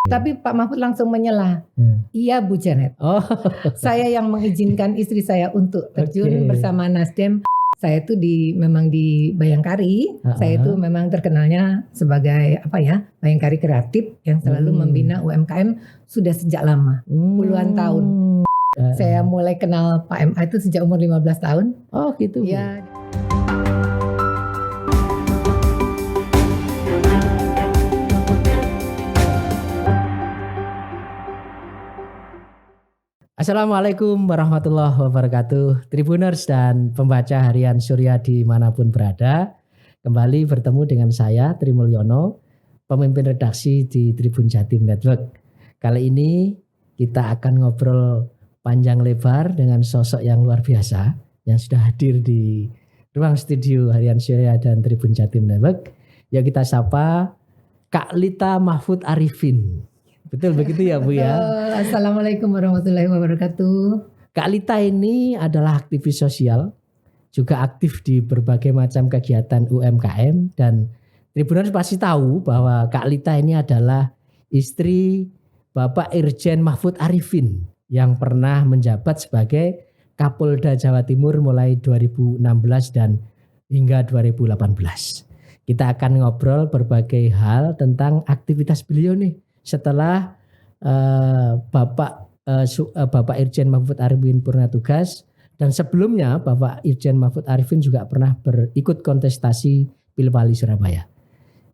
Tapi Pak Mahfud langsung menyela. Iya Bu Janet. Saya yang mengizinkan istri saya untuk terjun bersama Nasdem. Saya itu memang di Bayangkari. Saya itu memang terkenalnya sebagai Bayangkari kreatif yang selalu membina UMKM sudah sejak lama, puluhan tahun. Saya mulai kenal Pak MA itu sejak umur 15 tahun. Oh gitu. Ya. Assalamualaikum warahmatullahi wabarakatuh, Tribuners dan pembaca harian Surya dimanapun berada. Kembali bertemu dengan saya Tri Mulyono, pemimpin redaksi di Tribun Jatim Network. Kali ini kita akan ngobrol panjang lebar dengan sosok yang luar biasa yang sudah hadir di ruang studio harian Surya dan Tribun Jatim Network. Yuk kita sapa Kak Lita Mahfud Arifin. Betul begitu ya Bu ya? Assalamualaikum warahmatullahi wabarakatuh. Kak Lita ini adalah aktivis sosial, juga aktif di berbagai macam kegiatan UMKM, dan Tribuners pasti tahu bahwa Kak Lita ini adalah istri Bapak Irjen Mahfud Arifin yang pernah menjabat sebagai Kapolda Jawa Timur mulai 2016 dan hingga 2018. Kita akan ngobrol berbagai hal tentang aktivitas beliau nih setelah Bapak Irjen Mahfud Arifin purna tugas, dan sebelumnya Bapak Irjen Mahfud Arifin juga pernah berikut kontestasi Pilwali Surabaya.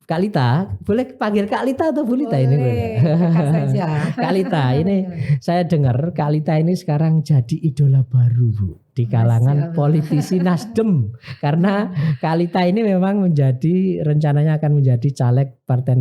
Kak Lita, boleh panggil Kak Lita atau Bu Lita ini? Saja. Kak Lita, ini saya dengar Kak Lita ini sekarang jadi idola baru Bu di kalangan politisi Nasdem, karena Kak Lita ini memang rencananya akan menjadi caleg Partai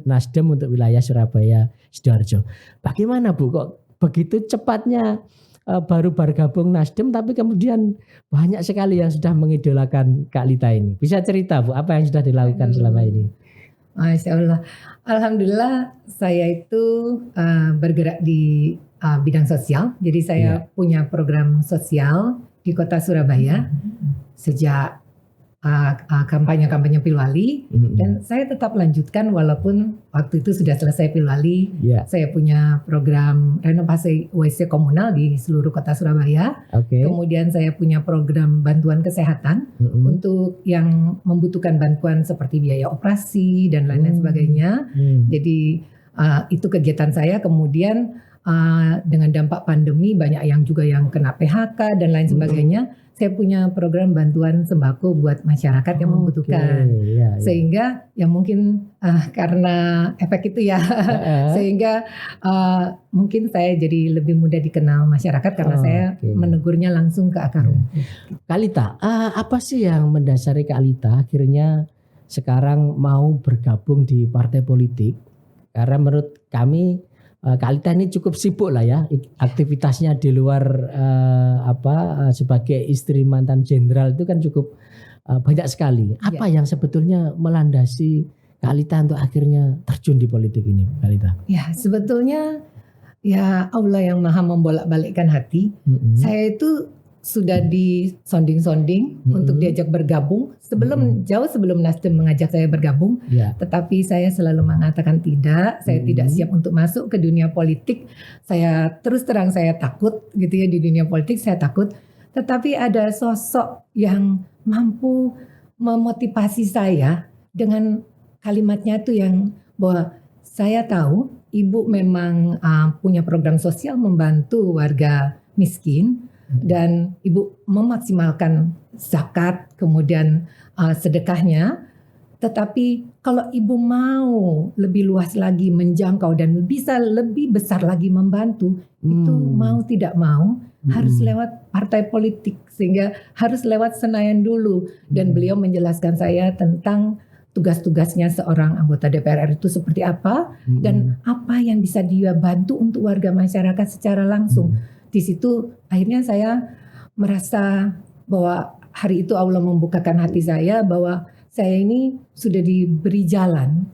Nasdem untuk wilayah Surabaya Sidoarjo. Bagaimana Bu kok begitu cepatnya baru bergabung Nasdem, tapi kemudian banyak sekali yang sudah mengidolakan Kak Lita ini. Bisa cerita Bu, apa yang sudah dilakukan selama ini? Masya Allah. Alhamdulillah saya itu bergerak di bidang sosial. Jadi saya punya program sosial di kota Surabaya sejak kampanye Pilwali, dan saya tetap lanjutkan walaupun waktu itu sudah selesai Pilwali. Saya punya program renovasi WC komunal di seluruh kota Surabaya. Kemudian saya punya program bantuan kesehatan untuk yang membutuhkan bantuan seperti biaya operasi dan lain-lain sebagainya. Jadi itu kegiatan saya. Kemudian dengan dampak pandemi banyak yang juga yang kena PHK dan lain sebagainya. Saya punya program bantuan sembako buat masyarakat yang membutuhkan. Sehingga ya mungkin karena efek itu ya, sehingga mungkin saya jadi lebih mudah dikenal masyarakat karena saya menegurnya langsung ke akar rumput. Kak Lita, apa sih yang mendasari Kak Lita akhirnya sekarang mau bergabung di partai politik? Karena menurut kami Kak Lita ini cukup sibuk lah ya, aktivitasnya di luar sebagai istri mantan jenderal itu kan cukup banyak sekali. Apa yang sebetulnya melandasi Kak Lita untuk akhirnya terjun di politik ini, Kak Lita? Ya sebetulnya ya Allah yang maha membolak-balikkan hati. Saya itu sudah disonding-sonding untuk diajak bergabung jauh sebelum Nasdem mengajak saya bergabung, tetapi saya selalu mengatakan tidak, saya tidak siap untuk masuk ke dunia politik. Saya terus terang saya takut gitu ya, di dunia politik saya takut. Tetapi ada sosok yang mampu memotivasi saya dengan kalimatnya itu yang bahwa saya tahu ibu memang punya program sosial membantu warga miskin, dan ibu memaksimalkan zakat kemudian sedekahnya, tetapi kalau ibu mau lebih luas lagi menjangkau dan bisa lebih besar lagi membantu, itu mau tidak mau harus lewat partai politik, sehingga harus lewat Senayan dulu. Dan beliau menjelaskan saya tentang tugas-tugasnya seorang anggota DPR RI itu seperti apa, dan apa yang bisa dia bantu untuk warga masyarakat secara langsung. Di situ akhirnya saya merasa bahwa hari itu Allah membukakan hati saya bahwa saya ini sudah diberi jalan,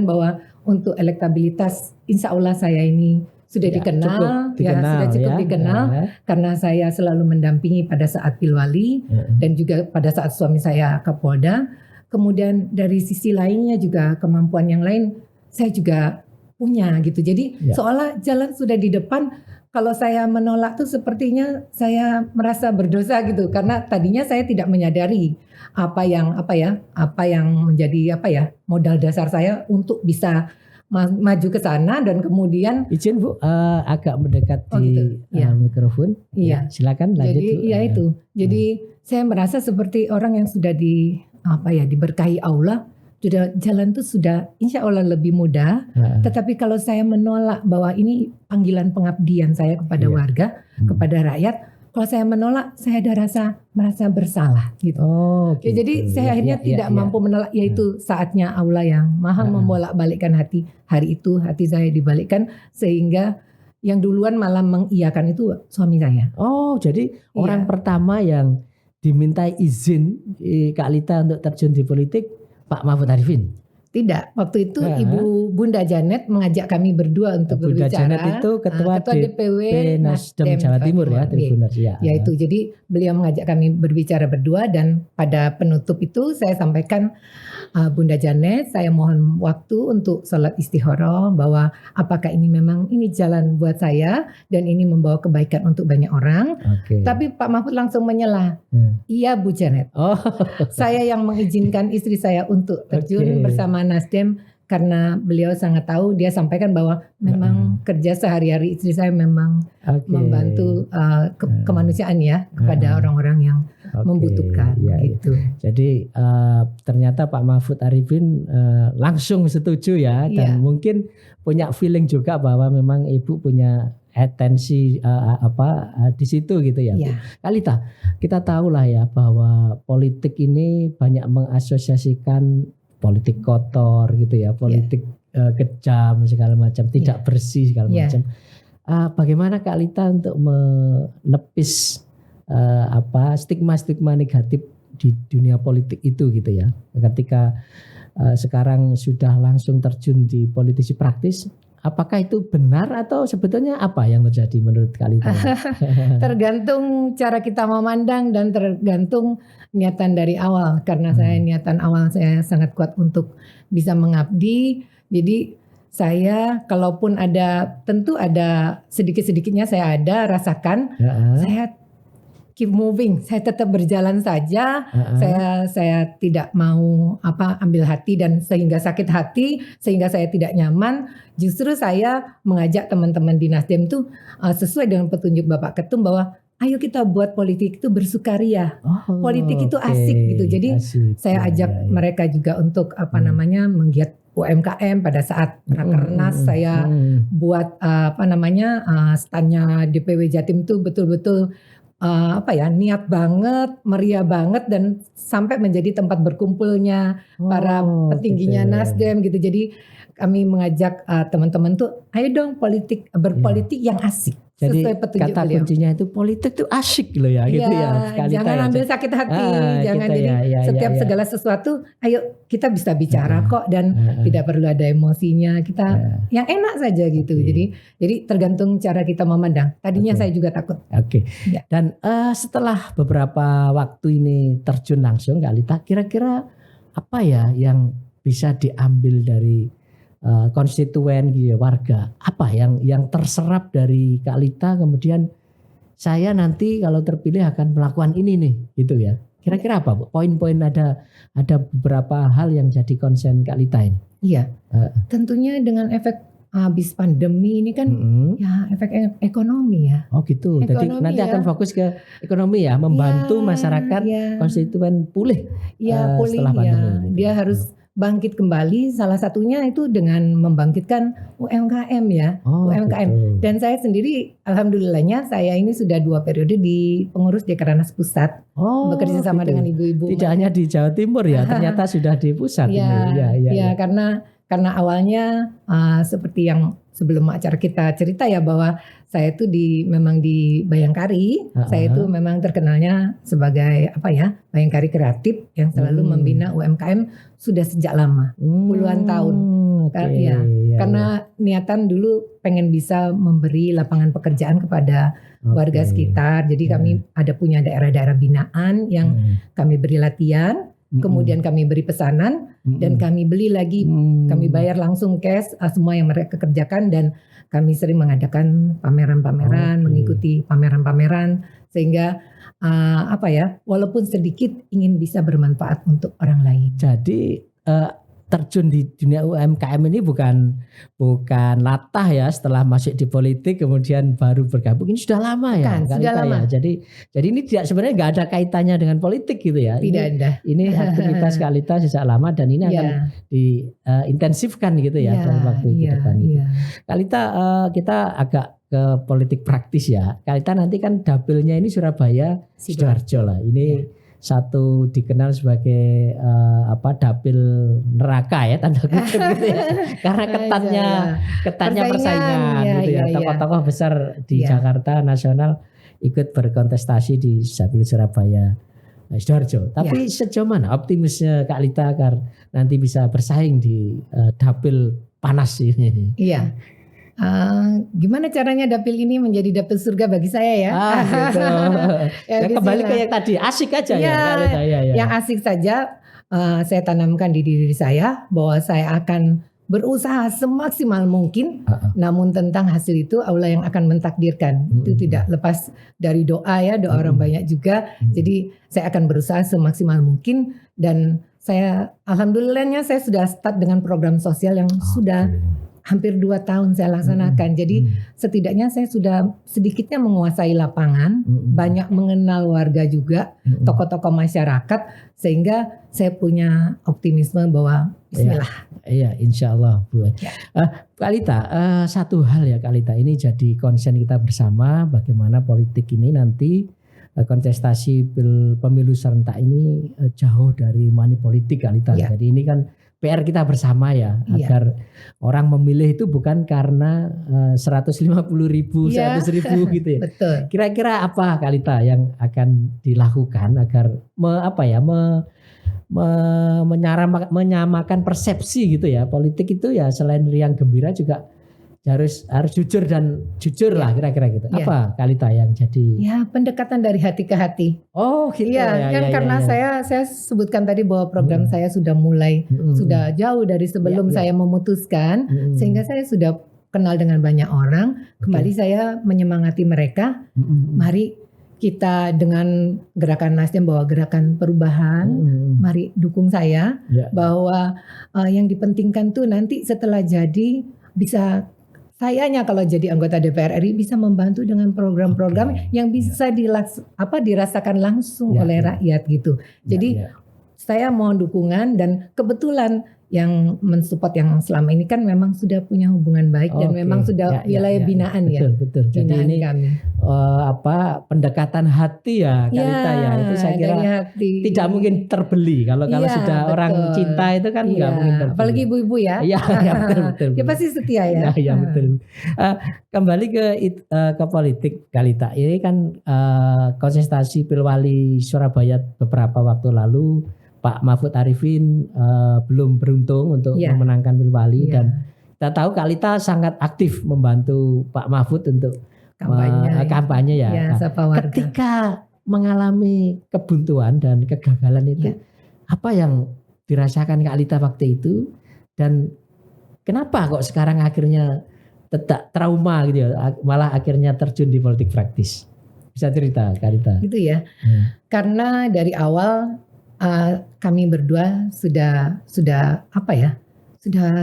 bahwa untuk elektabilitas insya Allah saya ini sudah dikenal, sudah cukup dikenal karena saya selalu mendampingi pada saat Pilwali dan juga pada saat suami saya Kapolda. Kemudian dari sisi lainnya juga kemampuan yang lain, saya juga punya gitu. Jadi Ya. seolah jalan sudah di depan. Kalau saya menolak tuh sepertinya saya merasa berdosa gitu, karena tadinya saya tidak menyadari apa yang menjadi modal dasar saya untuk bisa maju ke sana, dan kemudian Izin Bu, agak mendekat Oh, di gitu. Ya. mikrofon. Iya. Ya, silakan lanjut jadi Bu. ya itu. Jadi saya merasa seperti orang yang sudah diberkahi Allah, sudah jalan tuh sudah insya Allah lebih mudah. Tetapi kalau saya menolak bahwa ini panggilan pengabdian saya kepada Iya. warga, kepada rakyat, kalau saya menolak, saya ada merasa bersalah gitu. Oh, Ya, gitu. jadi saya akhirnya tidak mampu menolak, yaitu saatnya Allah yang maha membolak-balikkan hati. Hari itu hati saya dibalikkan, sehingga yang duluan malah mengiyakan itu suami saya. Oh, jadi orang pertama yang dimintai izin Kak Lita untuk terjun di politik Pak Mahfud Arifin? Tidak, waktu itu Ibu Bunda Janet mengajak kami berdua untuk Bunda berbicara. Janet itu ketua DPW Nasdem Jawa Timur ya, Tribuners ya. Ya itu, jadi beliau mengajak kami berbicara berdua, dan pada penutup itu saya sampaikan, Bunda Janet, saya mohon waktu untuk sholat istikharah, bahwa apakah ini memang ini jalan buat saya dan ini membawa kebaikan untuk banyak orang. Tapi Pak Mahfud langsung menyela, iya Bu Janet, saya yang mengizinkan istri saya untuk terjun bersama Nasdem, karena beliau sangat tahu, dia sampaikan bahwa memang kerja sehari-hari istri saya memang membantu kemanusiaan ya, kepada orang-orang yang membutuhkan gitu. Jadi ternyata Pak Mahfud Arifin langsung setuju ya, dan mungkin punya feeling juga bahwa memang Ibu punya atensi di situ gitu ya. Kak Lita, kita tahu lah ya bahwa politik ini banyak mengasosiasikan politik kotor gitu ya, politik kejam segala macam, tidak bersih segala macam. Bagaimana Kak Lita untuk menepis stigma-stigma negatif di dunia politik itu gitu ya, ketika sekarang sudah langsung terjun di politisi praktis? Apakah itu benar atau sebetulnya apa yang terjadi menurut Kak Lita? Tergantung cara kita memandang dan tergantung niatan dari awal. Karena saya niatan awal saya sangat kuat untuk bisa mengabdi. Jadi saya kalaupun tentu ada sedikit-sedikitnya saya rasakan, saya keep moving, saya tetap berjalan saja. Saya tidak mau ambil hati dan sehingga sakit hati, sehingga saya tidak nyaman. Justru saya mengajak teman-teman di Nasdem tuh sesuai dengan petunjuk Bapak Ketum, bahwa ayo kita buat politik itu bersukaria. Politik itu asik gitu. Jadi saya ajak mereka juga untuk menggiat UMKM. Pada saat Rakernas saya buat standnya DPW Jatim itu betul-betul niat banget, meriah banget, dan sampai menjadi tempat berkumpulnya para petingginya Nasdem gitu. Jadi kami mengajak teman-teman tuh, ayo dong berpolitik yang asik. Jadi sesuai petunjuk kata beliau. Kuncinya itu politik tuh asik loh ya, gitu ya. Jangan ambil sakit hati, jangan jadi setiap segala sesuatu, ayo kita bisa bicara kok, dan tidak perlu ada emosinya, kita yang enak saja gitu. Jadi tergantung cara kita memandang. Tadinya saya juga takut. Dan setelah beberapa waktu ini terjun langsung Kak Lita, kira-kira apa ya yang bisa diambil dari konstituen gitu ya, warga, apa yang terserap dari Kak Lita, kemudian saya nanti kalau terpilih akan melakukan ini nih gitu ya, kira-kira apa Bu? Poin-poin, ada beberapa hal yang jadi konsen Kak Lita ini. Iya, tentunya dengan efek habis pandemi ini kan ya efek ekonomi ya. Oh gitu, jadi nanti akan fokus ke ekonomi ya, membantu masyarakat konstituen pulih setelah pandemi. Dia harus bangkit kembali, salah satunya itu dengan membangkitkan UMKM ya, UMKM. Gitu. Dan saya sendiri, alhamdulillahnya saya ini sudah 2 periode di pengurus Dekranas Pusat, bekerja sama dengan ibu-ibu. Tidak hanya di Jawa Timur ya, ternyata sudah di pusat. Ya, karena awalnya seperti yang sebelum acara kita cerita ya, bahwa saya itu memang di Bayangkari. Saya itu memang terkenalnya sebagai Bayangkari kreatif yang selalu membina UMKM sudah sejak lama, puluhan tahun. Karena niatan dulu pengen bisa memberi lapangan pekerjaan kepada warga sekitar. Jadi kami punya daerah-daerah binaan yang kami beri latihan. kemudian kami beri pesanan dan kami beli lagi, kami bayar langsung cash semua yang mereka kerjakan, dan kami sering mengadakan pameran-pameran, mengikuti pameran-pameran, sehingga walaupun sedikit ingin bisa bermanfaat untuk orang lain. Jadi terjun di dunia UMKM ini bukan latah ya setelah masuk di politik kemudian baru bergabung. Ini sudah lama ya. Bukan, sudah lama. Ya. Jadi ini tidak, sebenarnya nggak ada kaitannya dengan politik gitu ya. Tidak ada. Ini aktivitas Kalita sejak lama dan ini akan diintensifkan gitu ya dalam waktu ke depan. Kalita, kita agak ke politik praktis ya. Kalita nanti kan dapilnya ini Surabaya Sidoarjo lah. Ini satu dikenal sebagai dapil neraka ya, tanda kutip gitu ya. Karena ketatnya persaingan gitu ya. Tokoh-tokoh besar di Jakarta nasional ikut berkontestasi di dapil Surabaya Sidoarjo. Tapi sejauh mana optimisme Kak Lita agar nanti bisa bersaing di dapil panas ini? Iya. Gimana caranya dapil ini menjadi dapil surga bagi saya ya? Gitu. Kembali ke yang tadi, asik aja ya. Yang asik saja, saya tanamkan di diri saya bahwa saya akan berusaha semaksimal mungkin. Namun tentang hasil itu Allah yang akan mentakdirkan. Itu tidak lepas dari doa ya, doa orang banyak juga. Jadi saya akan berusaha semaksimal mungkin, dan saya alhamdulillahnya saya sudah start dengan program sosial yang sudah hampir 2 tahun saya laksanakan. Jadi setidaknya saya sudah sedikitnya menguasai lapangan, banyak mengenal warga juga, tokoh-tokoh masyarakat, sehingga saya punya optimisme bahwa bismillah. Iya, insya Allah Bu. Kak Lita, satu hal ya Kak Lita, ini jadi konsen kita bersama bagaimana politik ini nanti kontestasi pemilu serentak ini jauh dari money politik Kak Lita. Jadi ini kan PR kita bersama ya, agar orang memilih itu bukan karena 150.000, 100.000 gitu ya. Betul. Kira-kira apa Kak Lita yang akan dilakukan agar menyamakan persepsi gitu ya. Politik itu ya selain riang gembira juga harus jujur lah kira-kira gitu. Apa Kak Lita yang jadi? Ya, pendekatan dari hati ke hati. Oh gitu. Karena saya sebutkan tadi bahwa program saya sudah mulai sudah jauh dari sebelum saya memutuskan, sehingga saya sudah kenal dengan banyak orang. Kembali saya menyemangati mereka. Mari kita dengan gerakan Nasdem bahwa gerakan perubahan, mari dukung saya bahwa yang dipentingkan tuh nanti setelah jadi bisa. Sayanya kalau jadi anggota DPR RI bisa membantu dengan program-program yang bisa dirasakan langsung oleh rakyat gitu. Jadi saya mohon dukungan, dan kebetulan yang mensupport yang selama ini kan memang sudah punya hubungan baik dan memang sudah wilayah binaan ya. Betul. Jadi ini kami. Pendekatan hati ya Kak Lita ya, itu saya kira tidak mungkin terbeli kalau sudah orang cinta itu kan nggak mungkin terbeli. Apalagi ibu-ibu ya. Iya betul. Dia pasti setia ya. Iya betul. Kembali ke politik Kak Lita, ini kan kontestasi Pilwali Surabaya beberapa waktu lalu Pak Mahfud Arifin belum beruntung untuk memenangkan Pilwali, dan kita tahu Kak Lita sangat aktif membantu Pak Mahfud untuk kampanye ya. Ketika mengalami kebuntuan dan kegagalan itu, apa yang dirasakan Kak Lita waktu itu, dan kenapa kok sekarang akhirnya tetap trauma gitu ya, malah akhirnya terjun di politik praktis? Bisa cerita Kak Lita? Gitu ya. Karena dari awal kami berdua sudah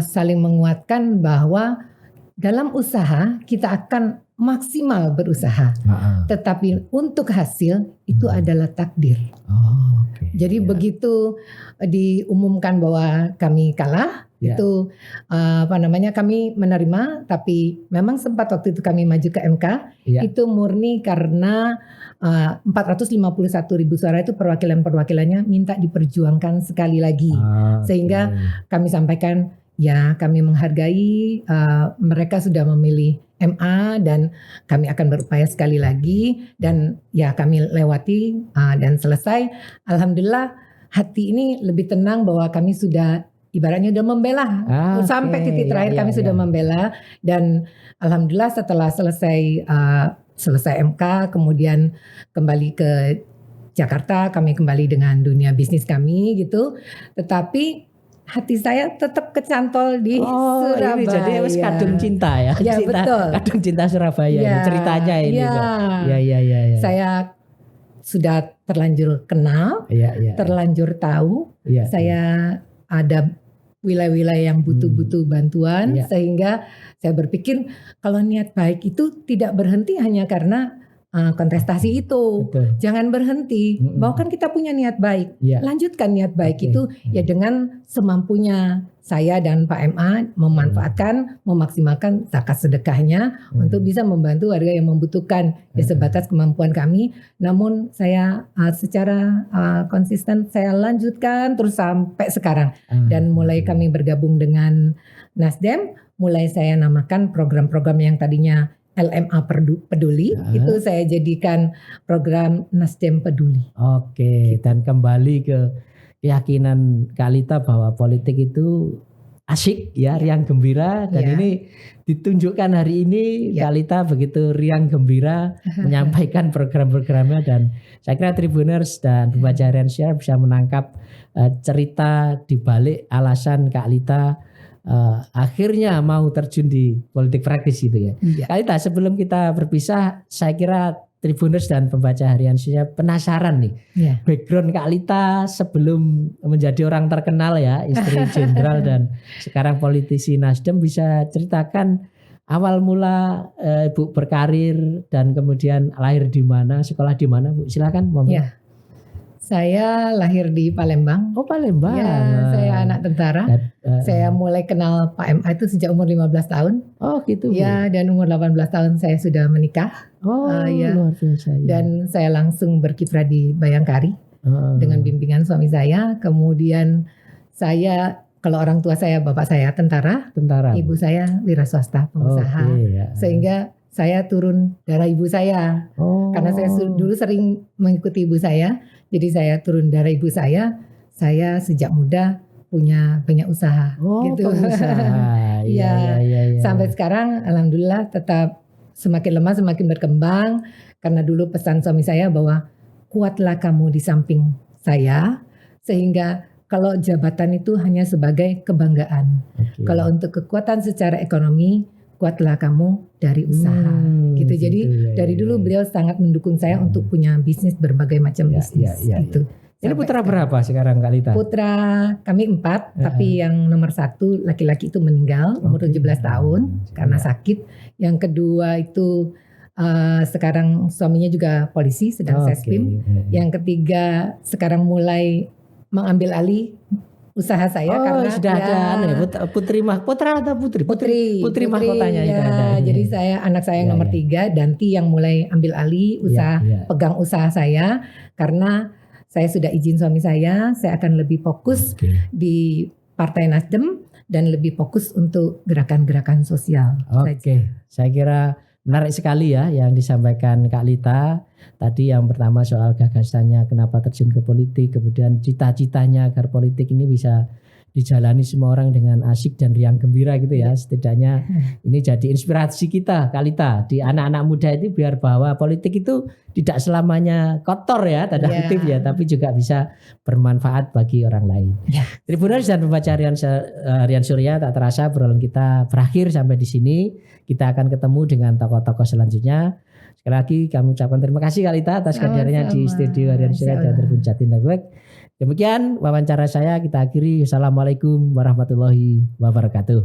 saling menguatkan bahwa dalam usaha kita akan maksimal berusaha, tetapi untuk hasil itu adalah takdir. Jadi begitu diumumkan bahwa kami kalah, itu kami menerima, tapi memang sempat waktu itu kami maju ke MK, itu murni karena 451.000 suara itu perwakilannya minta diperjuangkan sekali lagi, sehingga kami sampaikan ya kami menghargai mereka sudah memilih MA dan kami akan berupaya sekali lagi, dan ya kami lewati dan selesai. Alhamdulillah hati ini lebih tenang bahwa kami sudah ibaratnya sudah membela sampai titik terakhir kami sudah membela, dan alhamdulillah setelah selesai MK kemudian kembali ke Jakarta, kami kembali dengan dunia bisnis kami gitu. Tetapi hati saya tetap kecantol di Surabaya. Ini jadi kadung cinta ya. Ya, betul. Kadung cinta Surabaya ini Ya, ceritanya ini. ya. Mbak. Ya. Saya sudah terlanjur kenal, Ya. terlanjur tahu. Ya, Saya ada wilayah-wilayah yang butuh bantuan, Ya. sehingga saya berpikir kalau niat baik itu tidak berhenti hanya karena kontestasi itu. Betul. Jangan berhenti. Bahwa kan kita punya niat baik. Ya. Lanjutkan niat baik Oke. itu ya dengan semampunya saya dan Pak MA memanfaatkan, memaksimalkan zakat sedekahnya untuk bisa membantu warga yang membutuhkan ya sebatas kemampuan kami. Namun saya secara konsisten saya lanjutkan terus sampai sekarang. Dan mulai kami bergabung dengan Nasdem, mulai saya namakan program-program yang tadinya LMA Peduli, itu saya jadikan program Nasdem Peduli. Oke, dan kembali ke keyakinan Kak Lita bahwa politik itu asik ya, riang gembira, dan ini ditunjukkan hari ini Kak Lita begitu riang gembira menyampaikan program-programnya, dan saya kira Tribuners dan pembaca harian Syariah bisa menangkap cerita di balik alasan Kak Lita akhirnya mau terjun di politik praktis gitu ya. Kak Lita, sebelum kita berpisah, saya kira Tribuners dan pembaca harian Syariah penasaran nih, background Kak Lita sebelum menjadi orang terkenal ya, istri jenderal dan sekarang politisi Nasdem, bisa ceritakan awal mula Ibu berkarir dan kemudian lahir di mana, sekolah di mana, Bu? Silakan, monggo. Ya. Saya lahir di Palembang. Oh, Palembang. Ya, saya anak tentara. Saya mulai kenal Pak MA itu sejak umur 15 tahun. Oh, gitu. Ya, dan umur 18 tahun saya sudah menikah. Oh, luar biasa. Ya. Dan saya langsung berkiprah di Bayangkari dengan bimbingan suami saya. Kemudian saya, kalau orang tua saya, bapak saya tentara. Ibu saya wira swasta, pengusaha. Sehingga saya turun darah ibu saya. Karena saya dulu sering mengikuti ibu saya. Jadi saya turun darah ibu saya sejak muda punya banyak usaha. Gitu. Pengusaha. Ya. Sampai sekarang alhamdulillah tetap semakin lemah semakin berkembang. Karena dulu pesan suami saya bahwa kuatlah kamu di samping saya, sehingga kalau jabatan itu hanya sebagai kebanggaan. Kalau untuk kekuatan secara ekonomi, kuatlah kamu dari usaha. Gitu. Jadi dari dulu beliau sangat mendukung saya untuk punya bisnis, berbagai macam bisnis. Gitu. Ini putra berapa sekarang Kak Lita? Putra kami 4, tapi yang nomor 1 laki-laki itu meninggal umur 17 tahun karena sakit. Yang kedua itu sekarang suaminya juga polisi, sedang sespim. Yang ketiga sekarang mulai mengambil alih usaha saya karena sudah ada putra atau putri mahkotanya ya, ada. Jadi anak saya yang nomor 3 Danti yang mulai ambil alih usaha, pegang usaha saya karena saya sudah izin suami saya akan lebih fokus di Partai Nasdem dan lebih fokus untuk gerakan-gerakan sosial. Saya kira menarik sekali ya yang disampaikan Kak Lita. Tadi yang pertama soal gagasannya kenapa terjun ke politik, kemudian cita-citanya agar politik ini bisa dijalani semua orang dengan asik dan riang gembira gitu ya. Setidaknya ini jadi inspirasi kita Kak Lita di anak-anak muda itu, biar bahwa politik itu tidak selamanya kotor ya, tanda kutip ya, tapi juga bisa bermanfaat bagi orang lain. Tribuners dan pembaca harian Syariah, tak terasa obrolan kita berakhir sampai di sini. Kita akan ketemu dengan tokoh-tokoh selanjutnya. Sekali lagi kami ucapkan terima kasih Kak Lita atas kehadirannya di studio Harian Syariah dan Tribun Jatim Network. Demikian wawancara saya, kita akhiri. Assalamualaikum warahmatullahi wabarakatuh.